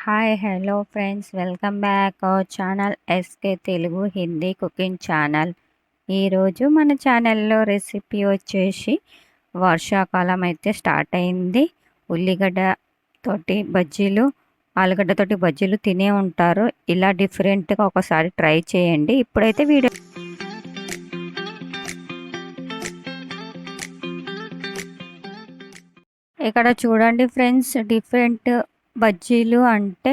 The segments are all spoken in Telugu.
Hi hello friends, welcome back our channel SK Telugu Hindi cooking channel. ఈరోజు మన ఛానల్లో రెసిపీ వచ్చేసి వర్షాకాలం అయితే స్టార్ట్ అయింది. ఉల్లిగడ్డ తోటి బజ్జీలు, ఆలుగడ్డ తోటి బజ్జీలు తినే ఉంటారు. ఇలా డిఫరెంట్గా ఒకసారి ట్రై చేయండి. ఇప్పుడైతే వీడియో ఇక్కడ చూడండి ఫ్రెండ్స్, డిఫరెంట్ బజ్జీలు అంటే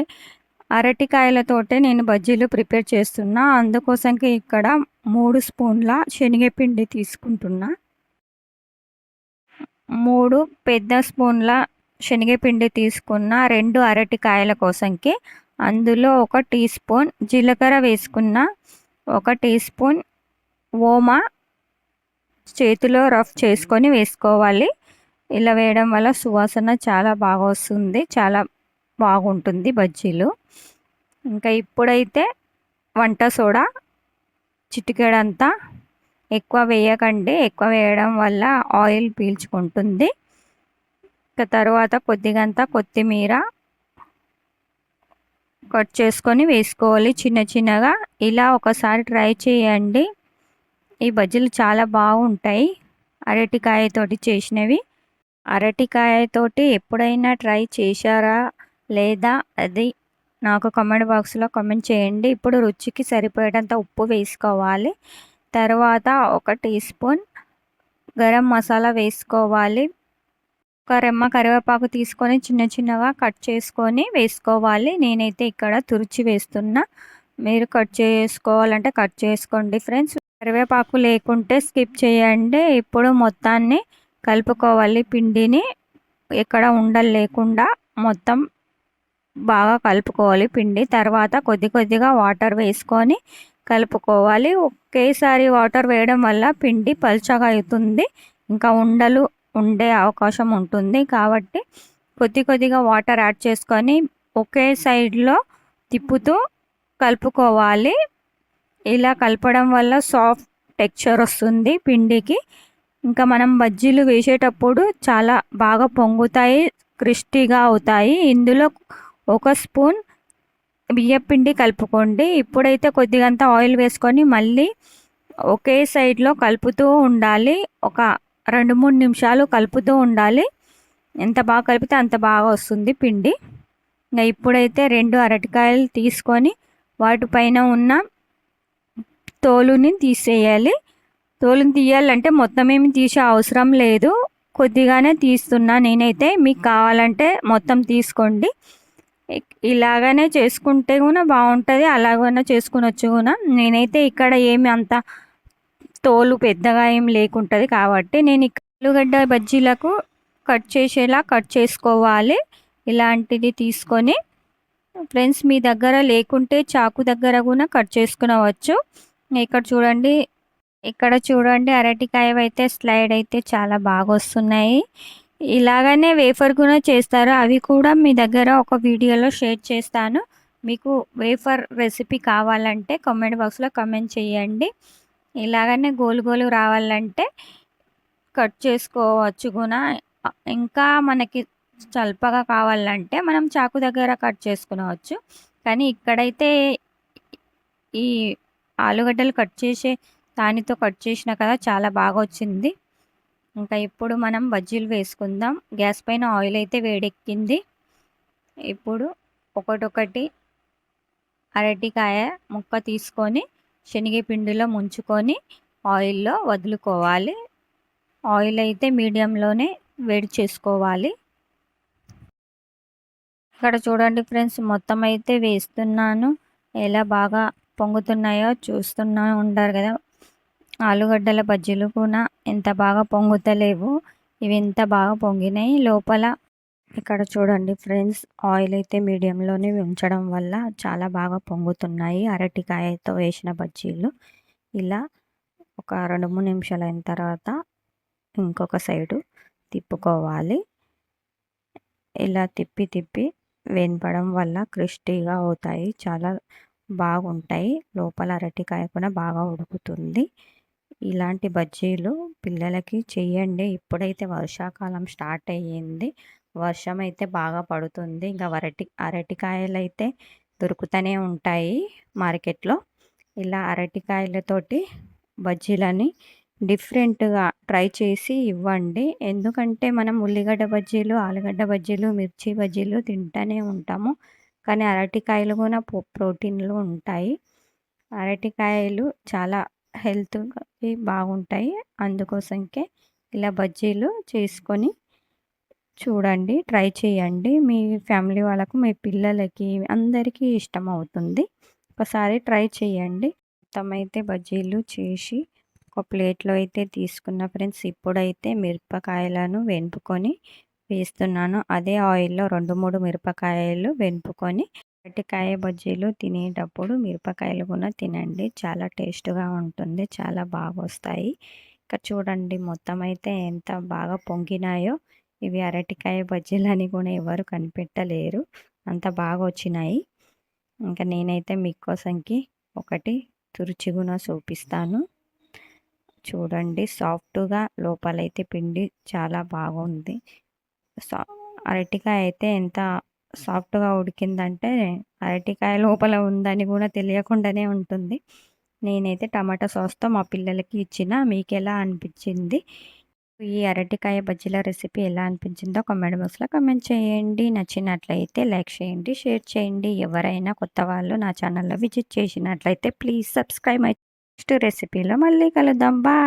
అరటికాయలతోటే నేను బజ్జీలు ప్రిపేర్ చేస్తున్నా. అందుకోసంకి ఇక్కడ 3 స్పూన్ల శనగపిండి తీసుకుంటున్నా. 3 పెద్ద స్పూన్ల శనగపిండి తీసుకున్న. 2 అరటికాయల కోసంకి అందులో 1 టీ స్పూన్ జీలకర్ర వేసుకున్న. 1 టీ స్పూన్ ఓమా చేతిలో రఫ్ చేసుకొని వేసుకోవాలి. ఇలా వేయడం వల్ల సువాసన చాలా బాగా వస్తుంది, చాలా బాగుంటుంది బజ్జీలు. ఇంకా ఇప్పుడైతే వంట సోడా చిటికెడంతా, ఎక్కువ వేయకండి, ఎక్కువ వేయడం వల్ల ఆయిల్ పీల్చుకుంటుంది. ఇంకా తర్వాత కొద్దిగంత కొత్తిమీర కట్ చేసుకొని వేసుకోవాలి చిన్న చిన్నగా. ఇలా ఒకసారి ట్రై చేయండి. ఈ బజ్జీలు చాలా బాగుంటాయి, అరటికాయతోటి చేసినవి. అరటికాయతోటి ఎప్పుడైనా ట్రై చేశారా లేదా అది నాకు కామెంట్ బాక్స్లో కామెంట్ చేయండి. ఇప్పుడు రుచికి సరిపోయేటంత ఉప్పు వేసుకోవాలి. తర్వాత 1 టీ స్పూన్ గరం మసాలా వేసుకోవాలి. 1 రెమ్మ కరివేపాకు తీసుకొని చిన్న చిన్నగా కట్ చేసుకొని వేసుకోవాలి. నేనైతే ఇక్కడ తురిచి వేస్తున్నా, మీరు కట్ చేసుకోవాలంటే కట్ చేసుకోండి ఫ్రెండ్స్. కరివేపాకు లేకుంటే స్కిప్ చేయండి. ఇప్పుడు మొత్తాన్ని కలుపుకోవాలి. పిండిని ఎక్కడ ఉండలు లేకుండా మొత్తం బాగా కలుపుకోవాలి పిండి. తర్వాత కొద్ది కొద్దిగా వాటర్ వేసుకొని కలుపుకోవాలి. ఒకేసారి వాటర్ వేయడం వల్ల పిండి పల్చగా అవుతుంది, ఇంకా ఉండలు ఉండే అవకాశం ఉంటుంది. కాబట్టి కొద్ది కొద్దిగా వాటర్ యాడ్ చేసుకొని ఒకే సైడ్లో తిప్పుతూ కలుపుకోవాలి. ఇలా కలపడం వల్ల సాఫ్ట్ టెక్స్చర్ వస్తుంది పిండికి. ఇంకా మనం బజ్జీలు వేసేటప్పుడు చాలా బాగా పొంగుతాయి, క్రిస్పీగా అవుతాయి. ఇందులో 1 స్పూన్ బియ్యపిండి కలుపుకోండి. ఇప్పుడైతే కొద్దిగంత ఆయిల్ వేసుకొని మళ్ళీ ఒకే సైడ్లో కలుపుతూ ఉండాలి. ఒక 2-3 నిమిషాలు కలుపుతూ ఉండాలి. ఎంత బాగా కలిపితే అంత బాగా వస్తుంది పిండి. ఇంకా ఇప్పుడైతే 2 అరటికాయలు తీసుకొని వాటిపైన ఉన్న తోలుని తీసేయాలి. తోలుని తీయాలంటే మొత్తం ఏమి తీసే అవసరం లేదు, కొద్దిగానే తీస్తున్నా నేనైతే. మీకు కావాలంటే మొత్తం తీసుకోండి. ఇలాగనే చేసుకుంటే కూడా బాగుంటుంది, అలాగనే చేసుకునొచ్చు కూడా. నేనైతే ఇక్కడ ఏమి అంత తోలు పెద్దగా ఏం లేకుంటుంది కాబట్టి నేను ఆలుగడ్డ బజ్జీలకు కట్ చేసేలా కట్ చేసుకోవాలి. ఇలాంటిది తీసుకొని ఫ్రెండ్స్, మీ దగ్గర లేకుంటే చాకు దగ్గర కూడా కట్ చేసుకునవచ్చు. ఇక్కడ చూడండి అరటికాయ అయితే స్లైడ్ అయితే చాలా బాగా వస్తున్నాయి. ఇలాగనే వేఫర్ కూడా చేస్తారు, అవి కూడా మీ దగ్గర ఒక వీడియోలో షేర్ చేస్తాను. మీకు వేఫర్ రెసిపీ కావాలంటే కామెంట్ బాక్స్లో కామెంట్ చేయండి. ఇలాగనే గోలు గోలు రావాలంటే కట్ చేసుకోవచ్చు కూడా. ఇంకా మనకి చల్పగా కావాలంటే మనం చాకు దగ్గర కట్ చేసుకునవచ్చు. కానీ ఇక్కడైతే ఈ ఆలుగడ్డలు కట్ చేసే దానితో కట్ చేసిన కదా, చాలా బాగా వచ్చింది. ఇంకా ఇప్పుడు మనం బజ్జీలు వేసుకుందాం. గ్యాస్ పైన ఆయిల్ అయితే వేడెక్కింది. ఇప్పుడు ఒకటొకటి అరటికాయ ముక్క తీసుకొని శనగపిండిలో ముంచుకొని ఆయిల్లో వదులుకోవాలి. ఆయిల్ అయితే మీడియంలోనే వేడి చేసుకోవాలి. ఇక్కడ చూడండి ఫ్రెండ్స్, మొత్తం అయితే వేస్తున్నాను. ఎలా బాగా పొంగుతున్నాయో చూస్తూనే ఉంటారు కదా. ఆలుగడ్డల బజ్జీలు కూడా ఎంత బాగా పొంగుతలేవు, ఇవి ఎంత బాగా పొంగినాయి లోపల. ఇక్కడ చూడండి ఫ్రెండ్స్, ఆయిల్ అయితే మీడియంలోనే ఉంచడం వల్ల చాలా బాగా పొంగుతున్నాయి అరటికాయతో వేసిన బజ్జీలు. ఇలా ఒక 2-3 నిమిషాలు అయిన తర్వాత ఇంకొక సైడు తిప్పుకోవాలి. ఇలా తిప్పి తిప్పి వేయించడం వల్ల క్రిస్పీగా అవుతాయి, చాలా బాగుంటాయి. లోపల అరటికాయ కూడా బాగా ఉడుకుతుంది. ఇలాంటి బజ్జీలు పిల్లలకి చెయ్యండి. ఇప్పుడైతే వర్షాకాలం స్టార్ట్ అయ్యింది, వర్షం అయితే బాగా పడుతుంది. ఇంకా అరటికాయలైతే దొరుకుతూనే ఉంటాయి మార్కెట్‌లో. ఇలా అరటికాయలతోటి బజ్జీలని డిఫరెంట్‌గా ట్రై చేసి ఇవ్వండి. ఎందుకంటే మనం ఉల్లిగడ్డ బజ్జీలు, ఆలుగడ్డ బజ్జీలు, మిర్చి బజ్జీలు తింటూనే ఉంటాము. కానీ అరటికాయలు కూడా ప్రోటీన్‌లు ఉంటాయి. అరటికాయలు చాలా హెల్త్‌కి బాగుంటాయి. అందుకోసంకే ఇలా బజ్జీలు చేసుకొని చూడండి. ట్రై చేయండి. మీ ఫ్యామిలీ వాళ్ళకు, మీ పిల్లలకి అందరికీ ఇష్టమవుతుంది. ఒకసారి ట్రై చేయండి. మొత్తమైతే బజ్జీలు చేసి ఒక ప్లేట్‌లో అయితే తీసుకున్న ఫ్రెండ్స్. ఇప్పుడైతే మిరపకాయలను వేంపుకొని వేస్తున్నాను. అదే ఆయిల్‌లో 2, 3 మిరపకాయలు వేంపుకొని అరటికాయ బజ్జీలు తినేటప్పుడు మిరపకాయలు కూడా తినండి. చాలా టేస్ట్‌గా ఉంటుంది. చాలా బాగొస్తాయి. ఇక్కడ చూడండి మొత్తం అయితే ఎంత బాగా పొంగినాయో. ఇవి అరటికాయ బజ్జీలని కూడా ఎవరు కనిపెట్టలేరు. అంత బాగా వచ్చినాయి. ఇంకా నేనైతే మీకోసంకి ఒకటి తురిచి కూడా చూపిస్తాను. చూడండి సాఫ్ట్‌గా లోపలైతే పిండి చాలా బాగుంది. సా అరటికాయ అయితే ఎంత సాఫ్ట్‌గా ఉడికిందంటే అరటికాయ లోపల ఉందని కూడా తెలియకుండానే ఉంటుంది. నేనైతే టమాటా సాస్‌తో మా పిల్లలకి ఇచ్చిన. మీకెలా అనిపించింది? ఈ అరటికాయ బజ్జీల రెసిపీ ఎలా అనిపించిందో కామెంట్ బాక్స్‌లో కామెంట్ చేయండి. నచ్చినట్లయితే లైక్ చేయండి, షేర్ చేయండి. ఎవరైనా కొత్త వాళ్ళు నా ఛానల్‌లో విజిట్ చేసినట్లయితే ప్లీజ్ సబ్స్క్రైబ్ మై నెక్స్ట్ రెసిపీలో మళ్ళీ కలుద్దాం. బాయ్.